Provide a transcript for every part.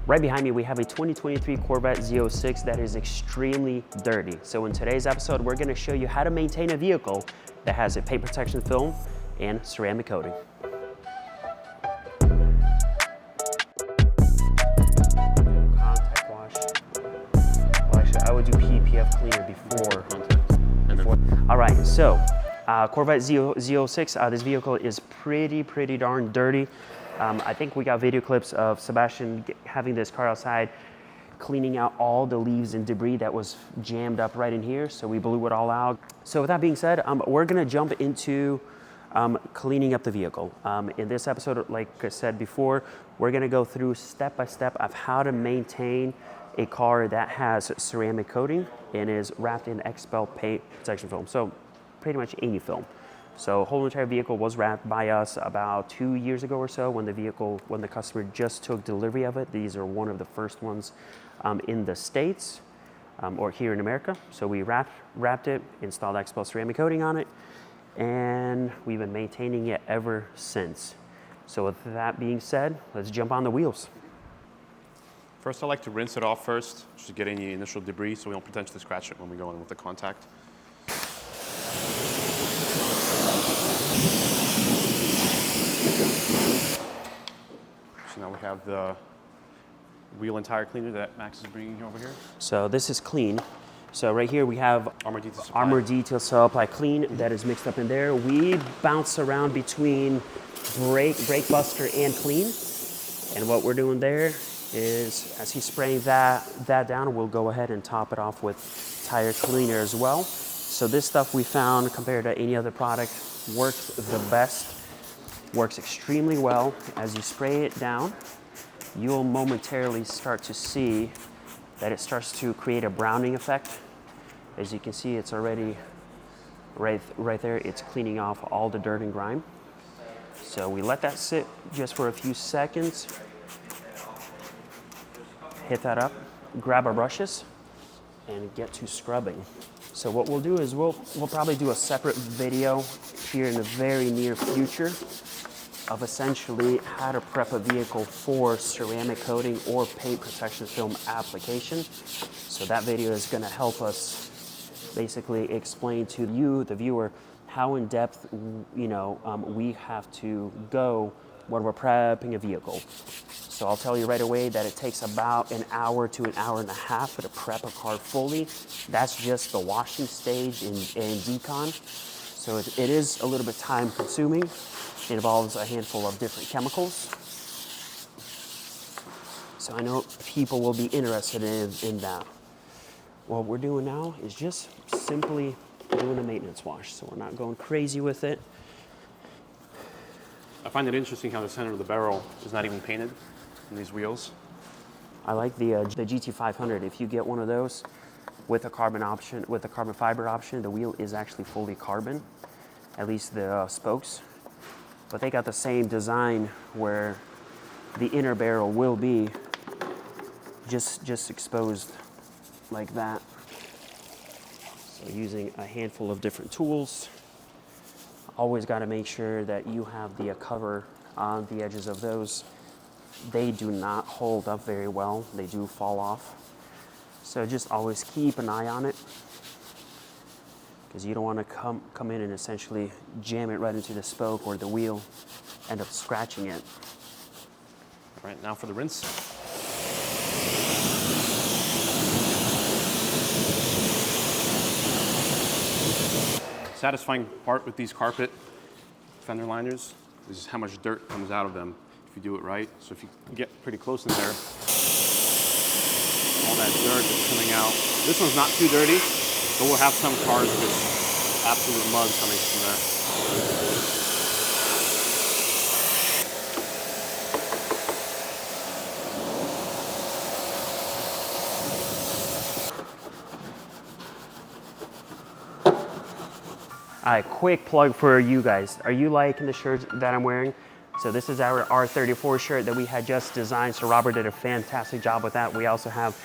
Right behind me, we have a 2023 Corvette Z06 that is extremely dirty. So in today's episode, we're gonna show you how to maintain a vehicle that has a paint protection film and ceramic coating. Contact wash. Well, actually, I would do PPF Cleaner before contact. All right, so Corvette Z06, this vehicle is pretty darn dirty. I think we got video clips of Sebastian having this car outside, cleaning out all the leaves and debris that was jammed up right in here. So we blew it all out. So with that being said, we're gonna jump into cleaning up the vehicle. In this episode, like I said before, we're gonna go through step by step of how to maintain a car that has ceramic coating and is wrapped in XPEL paint protection film. So pretty much any film. So whole entire vehicle was wrapped by us about 2 years ago or so when the customer just took delivery of it. These are one of the first ones in the States or here in America. So we wrapped it, installed XPEL ceramic coating on it, and we've been maintaining it ever since. So with that being said, let's jump on the wheels. First, I like to rinse it off first, just to get any initial debris so we don't potentially scratch it when we go in with the contact. So now we have the wheel and tire cleaner that Max is bringing over here. So this is clean. So right here we have Armor Detail Supply Clean that is mixed up in there. We bounce around between brake buster and clean. And what we're doing there is, as he's spraying that down, we'll go ahead and top it off with tire cleaner as well. So this stuff we found, compared to any other product, works the best, works extremely well. As you spray it down, you'll momentarily start to see that it starts to create a browning effect. As you can see, it's already right there. It's cleaning off all the dirt and grime. So we let that sit just for a few seconds. Hit that up, grab our brushes, and get to scrubbing. So what we'll do is we'll probably do a separate video here in the very near future of essentially how to prep a vehicle for ceramic coating or paint protection film application. So that video is going to help us basically explain to you, the viewer, how in depth we have to go when we're prepping a vehicle. So I'll tell you right away that it takes about an hour to an hour and a half to prep a car fully. That's just the washing stage and decon. So it is a little bit time consuming. It involves a handful of different chemicals. So I know people will be interested in that. What we're doing now is just simply doing a maintenance wash. So we're not going crazy with it. I find it interesting how the center of the barrel is not even painted in these wheels. I like the GT500. If you get one of those with a carbon option, with a carbon fiber option, the wheel is actually fully carbon, at least the spokes. But they got the same design where the inner barrel will be just exposed like that. So using a handful of different tools. Always got to make sure that you have the cover on the edges of those. They do not hold up very well. They do fall off. So just always keep an eye on it, because you don't want to come in and essentially jam it right into the spoke or the wheel, end up scratching it. All right, now for the rinse. Satisfying part with these carpet fender liners is how much dirt comes out of them if you do it right. So if you get pretty close in there, all that dirt is coming out. This one's not too dirty, but we'll have some cars with absolute mud coming from there. All right, quick plug for you guys. Are you liking the shirt that I'm wearing? So this is our R34 shirt that we had just designed. So Robert did a fantastic job with that. We also have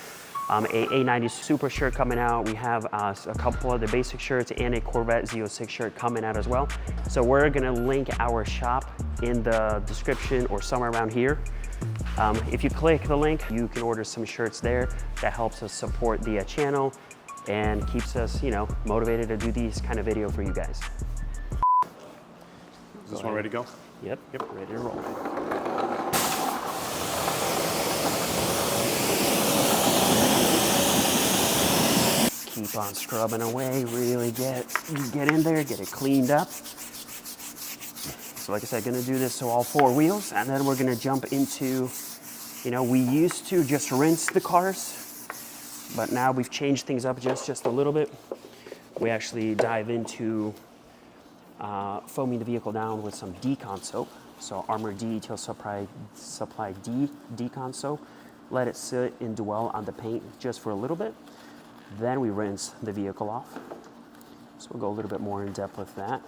a A90 Super shirt coming out. We have a couple other basic shirts and a Corvette Z06 shirt coming out as well. So we're gonna link our shop in the description or somewhere around here. If you click the link, you can order some shirts there. That helps us support the channel and keeps us, you know, motivated to do these kind of video for you guys. Is this one ready to go? Yep, ready to roll. Keep on scrubbing away, really get in there, get it cleaned up. So like I said, gonna do this to all 4 wheels, and then we're gonna jump into, you know, we used to just rinse the cars, but now we've changed things up just a little bit. We actually dive into foaming the vehicle down with some Decon soap. So Armor D Detail Supply D Decon soap. Let it sit and dwell on the paint just for a little bit. Then we rinse the vehicle off. So we'll go a little bit more in depth with that.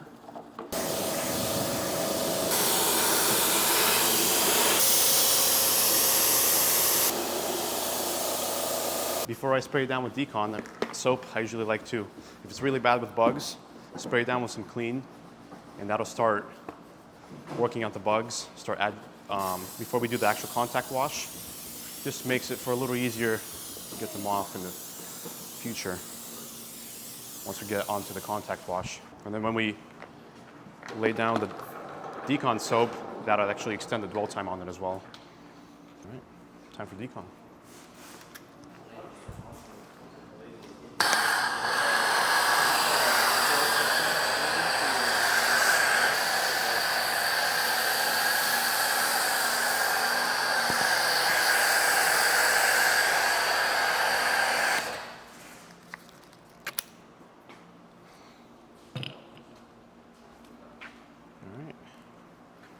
Before I spray it down with Decon, the soap, I usually like to, if it's really bad with bugs, spray it down with some clean, and that'll start working out the bugs. Before we do the actual contact wash, just makes it for a little easier to get them off in the future once we get onto the contact wash. And then when we lay down the Decon soap, that'll actually extend the dwell time on it as well. All right, time for Decon.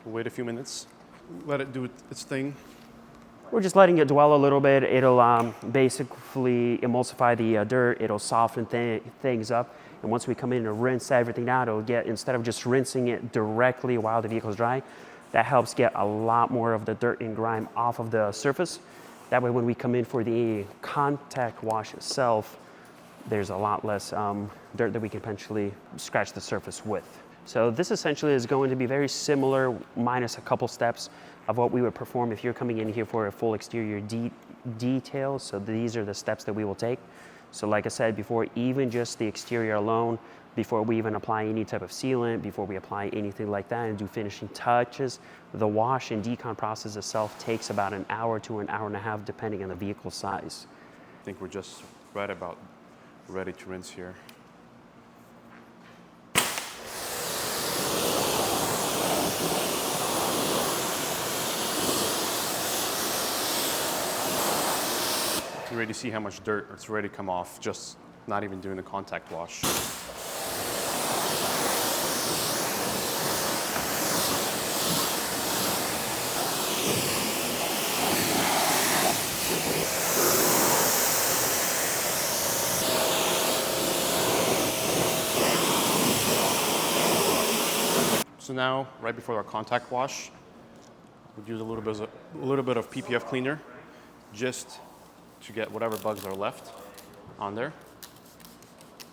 We'll wait a few minutes, let it do its thing. We're just letting it dwell a little bit. It'll basically emulsify the dirt. It'll soften things up. And once we come in and rinse everything out, it'll get, instead of just rinsing it directly while the vehicle's dry, that helps get a lot more of the dirt and grime off of the surface. That way when we come in for the contact wash itself, there's a lot less dirt that we can potentially scratch the surface with. So this essentially is going to be very similar, minus a couple steps of what we would perform if you're coming in here for a full exterior detail. So these are the steps that we will take. So like I said before, even just the exterior alone, before we even apply any type of sealant, before we apply anything like that and do finishing touches, the wash and decon process itself takes about an hour to an hour and a half, depending on the vehicle size. I think we're just right about ready to rinse here. You already see how much dirt it's ready to come off, just not even doing the contact wash. So now, right before our contact wash, we'll use a little bit of PPF Cleaner, just to get whatever bugs are left on there.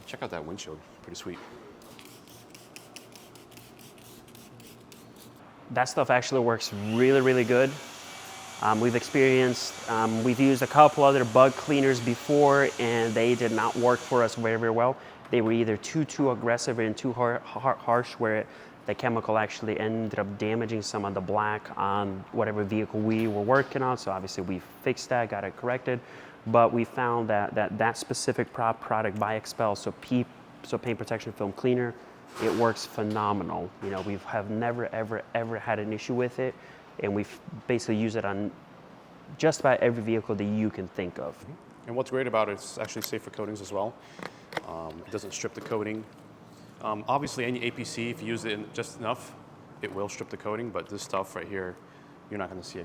Check out that windshield, pretty sweet. That stuff actually works really, really good. We've used a couple other bug cleaners before and they did not work for us very, very well. They were either too aggressive and too harsh where the chemical actually ended up damaging some of the black on whatever vehicle we were working on. So obviously we fixed that, got it corrected. But we found that specific product by Expel, so paint protection film cleaner, it works phenomenal. You know, we have never, ever had an issue with it. And we've basically used it on just about every vehicle that you can think of. And what's great about it, it's actually safe for coatings as well. It doesn't strip the coating. Obviously, any APC, if you use it just enough, it will strip the coating, but this stuff right here, you're not going to see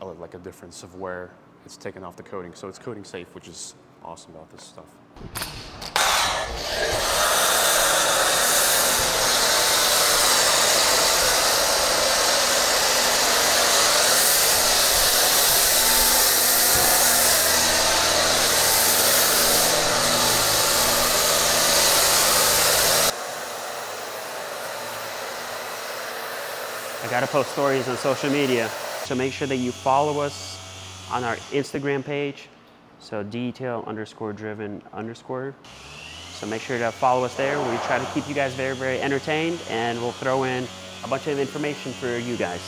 like a difference of where it's taken off the coating. So it's coating safe, which is awesome about this stuff. Gotta post stories on social media. So make sure that you follow us on our Instagram page. So detail_driven_. So make sure to follow us there. We try to keep you guys very, very entertained, and we'll throw in a bunch of information for you guys.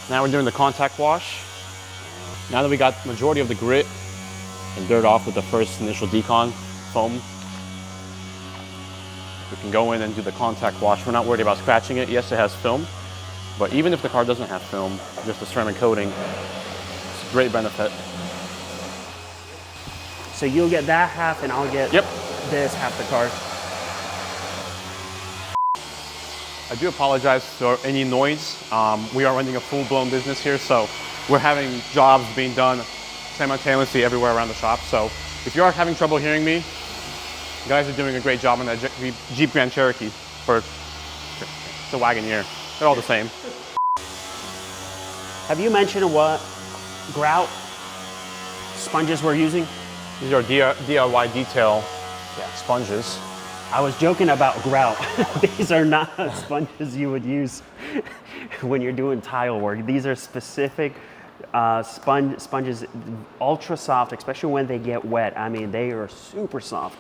Now we're doing the contact wash. Now that we got majority of the grit and dirt off with the first initial decon foam, we can go in and do the contact wash. We're not worried about scratching it. Yes, it has film, but even if the car doesn't have film, just the ceramic coating, it's a great benefit. So you'll get that half and I'll get this half the car. I do apologize for any noise. We are running a full-blown business here, so we're having jobs being done simultaneously everywhere around the shop. So if you are having trouble hearing me, you guys are doing a great job on that Jeep Grand Cherokee, or it's a Wagoneer. They're all the same. Have you mentioned what grout sponges we're using? These are DIY detail sponges. I was joking about grout. These are not sponges you would use when you're doing tile work. These are specific sponges, ultra soft, especially when they get wet. I mean, they are super soft.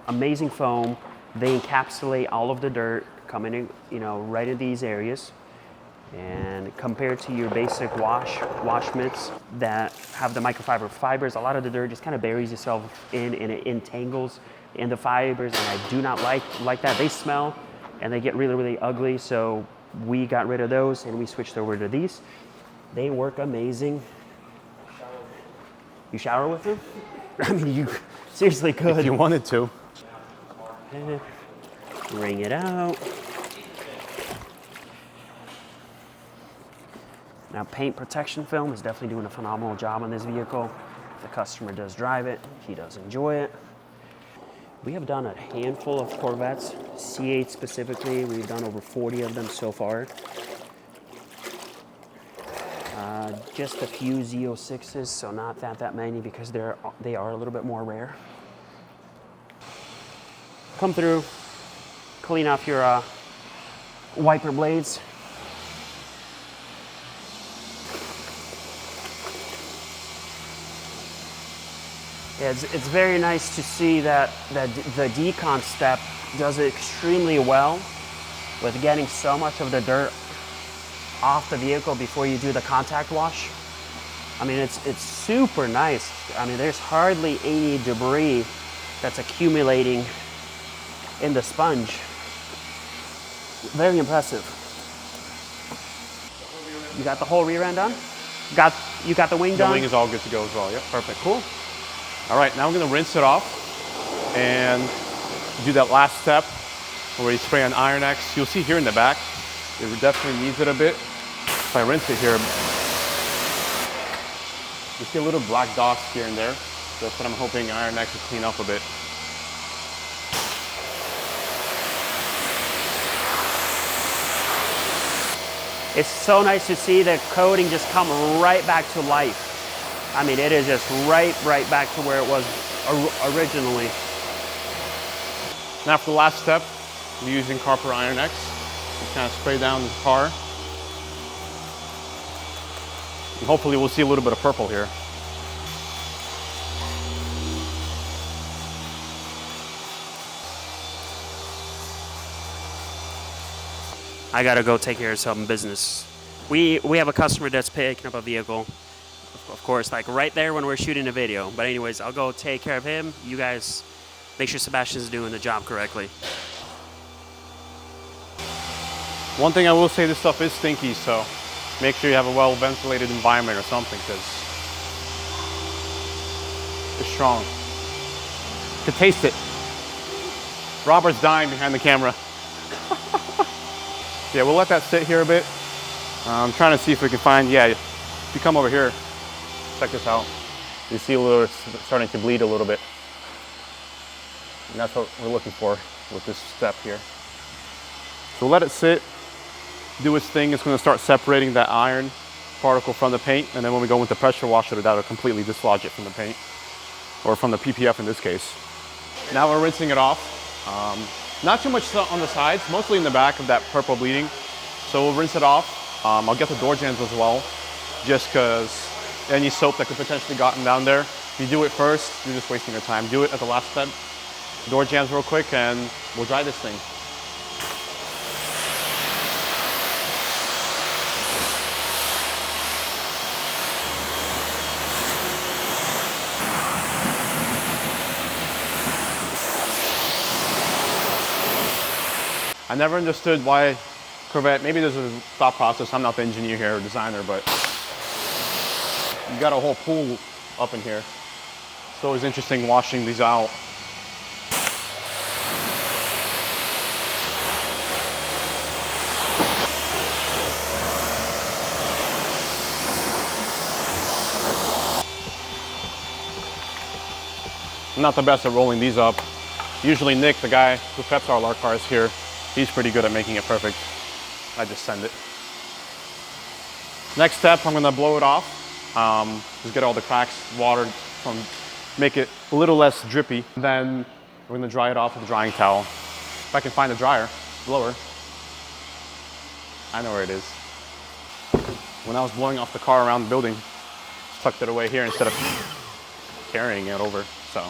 Amazing foam. They encapsulate all of the dirt coming in, right in these areas. And compared to your basic wash mitts that have the microfiber fibers, a lot of the dirt just kind of buries itself in and it entangles in the fibers, and I do not like that. They smell and they get really, really ugly. So we got rid of those and we switched over to these. They work amazing. You shower with them? I mean, you seriously could. If you wanted to. Wring it out. Now, paint protection film is definitely doing a phenomenal job on this vehicle. If the customer does drive it, he does enjoy it. We have done a handful of Corvettes, C8 specifically. We've done over 40 of them so far. Just a few Z06s, so not that many because they are a little bit more rare. Come through, clean off your wiper blades. Yeah, it's very nice to see that the decon step does it extremely well with getting so much of the dirt off the vehicle before you do the contact wash. I mean, it's super nice. I mean, there's hardly any debris that's accumulating in the sponge. Very impressive. You got the whole rear end done? You got the wing done? The wing is all good to go as well. Yep, perfect. Cool. All right, now I'm gonna rinse it off and do that last step where you spray on Iron X. You'll see here in the back, it definitely needs it a bit. If I rinse it here, you see a little black dots here and there. That's what I'm hoping Iron X will clean up a bit. It's so nice to see the coating just come right back to life. I mean, it is just right back to where it was originally. Now for the last step, we're using Carper Iron X. Just kind of spray down the car. And hopefully we'll see a little bit of purple here. I gotta go take care of some business. We have a customer that's picking up a vehicle. Of course, like right there when we're shooting a video. But anyways, I'll go take care of him. You guys make sure Sebastian's doing the job correctly. One thing I will say, this stuff is stinky, so make sure you have a well-ventilated environment or something, because it's strong. You can taste it. Robert's dying behind the camera. Yeah, we'll let that sit here a bit. I'm trying to see if we can find, if you come over here, check this out. You see a little, it's starting to bleed a little bit. And that's what we're looking for with this step here. So let it sit, do its thing. It's gonna start separating that iron particle from the paint, and then when we go with the pressure washer, that'll completely dislodge it from the paint, or from the PPF in this case. Now we're rinsing it off. Not too much on the sides, mostly in the back of that purple bleeding. So we'll rinse it off. I'll get the door jambs as well, just because any soap that could potentially gotten down there, if you do it first, you're just wasting your time. Do it at the last step. Door jambs real quick, and we'll dry this thing. I never understood why Corvette, maybe there's a thought process, I'm not the engineer here or designer, but you got a whole pool up in here. It's always interesting washing these out. I'm not the best at rolling these up. Usually Nick, the guy who preps all our cars here, he's pretty good at making it perfect. I just send it. Next step, I'm gonna blow it off. Just get all the cracks watered from, make it a little less drippy. Then we're gonna dry it off with a drying towel. If I can find a dryer, blower. I know where it is. When I was blowing off the car around the building, just tucked it away here instead of carrying it over, so.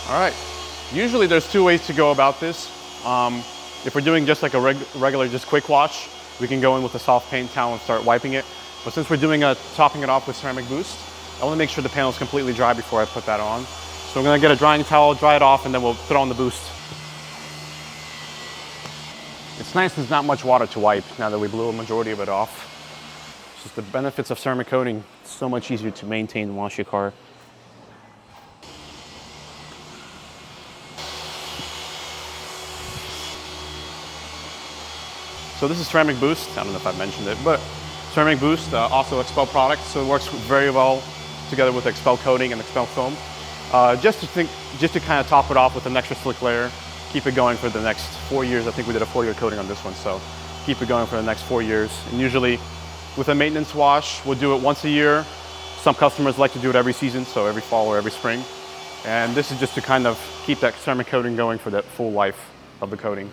All right, usually there's two ways to go about this. If we're doing just like a regular, just quick wash, we can go in with a soft paint towel and start wiping it. But since we're doing topping it off with ceramic boost, I wanna make sure the panel is completely dry before I put that on. So I'm gonna get a drying towel, dry it off, and then we'll put on the boost. It's nice there's not much water to wipe now that we blew a majority of it off. It's just the benefits of ceramic coating. It's so much easier to maintain and wash your car. So this is Ceramic Boost. I don't know if I mentioned it, but Ceramic Boost, also Expel product, so it works very well together with Expel coating and Expel foam. Just to kind of top it off with an extra slick layer, keep it going for the next 4 years. I think we did a 4-year coating on this one, so keep it going for the next 4 years. And usually with a maintenance wash, we'll do it once a year. Some customers like to do it every season, so every fall or every spring. And this is just to kind of keep that ceramic coating going for the full life of the coating.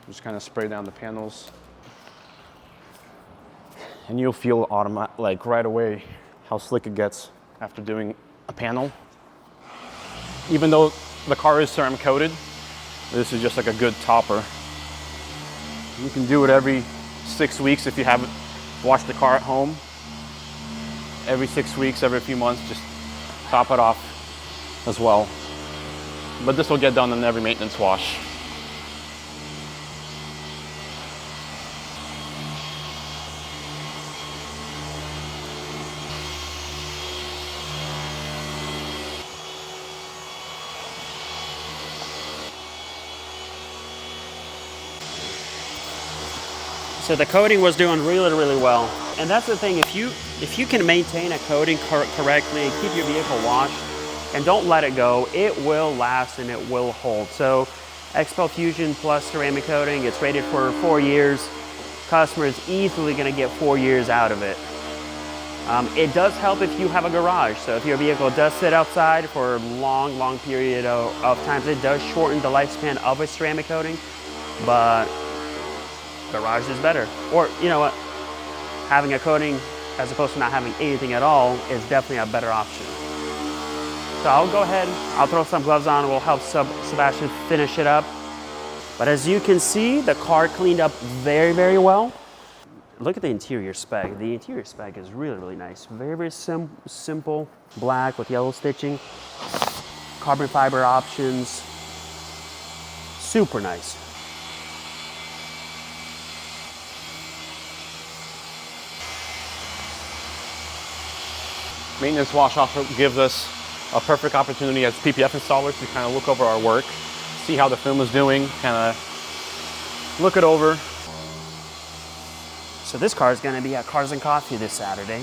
Just kind of spray down the panels. And you'll feel like right away how slick it gets after doing a panel. Even though the car is ceramic coated, this is just like a good topper. You can do it every 6 weeks if you haven't washed the car at home. Every 6 weeks, every few months, just top it off as well. But this will get done in every maintenance wash. So the coating was doing really, really well. And that's the thing, if you can maintain a coating correctly and keep your vehicle washed and don't let it go, it will last and it will hold. So Expel Fusion plus ceramic coating, it's rated for 4 years. Customer is easily gonna get 4 years out of it. It does help if you have a garage. So if your vehicle does sit outside for a long period of times, it does shorten the lifespan of a ceramic coating, but garage is better. Or, you know what, having a coating as opposed to not having anything at all is definitely a better option. So I'll go ahead, I'll throw some gloves on, we'll help Sebastian finish it up. But as you can see, the car cleaned up very, very well. Look at the interior spec. The interior spec is really, really nice. Very, very simple, black with yellow stitching, carbon fiber options, super nice. Maintenance wash also gives us a perfect opportunity as PPF installers to kind of look over our work, see how the film is doing, kind of look it over. So this car is going to be at Cars and Coffee this Saturday.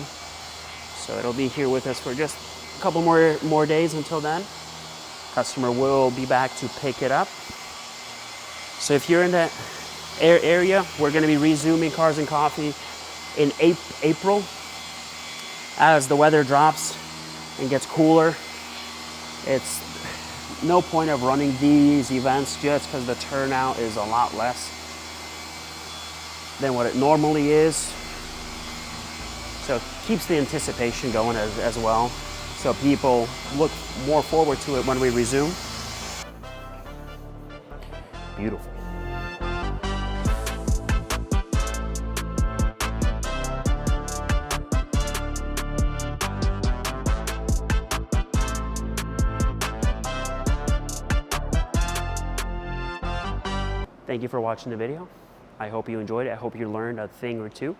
So it'll be here with us for just a couple more days until then. Customer will be back to pick it up. So if you're in that area, we're going to be resuming Cars and Coffee in April as the weather drops and gets cooler. It's no point of running these events just because the turnout is a lot less than what it normally is. So it keeps the anticipation going as well. So people look more forward to it when we resume. Beautiful. Thank you for watching the video. I hope you enjoyed it. I hope you learned a thing or two.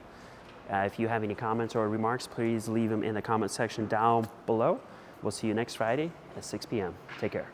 If you have any comments or remarks, please leave them in the comment section down below. We'll see you next Friday at 6 p.m. Take care.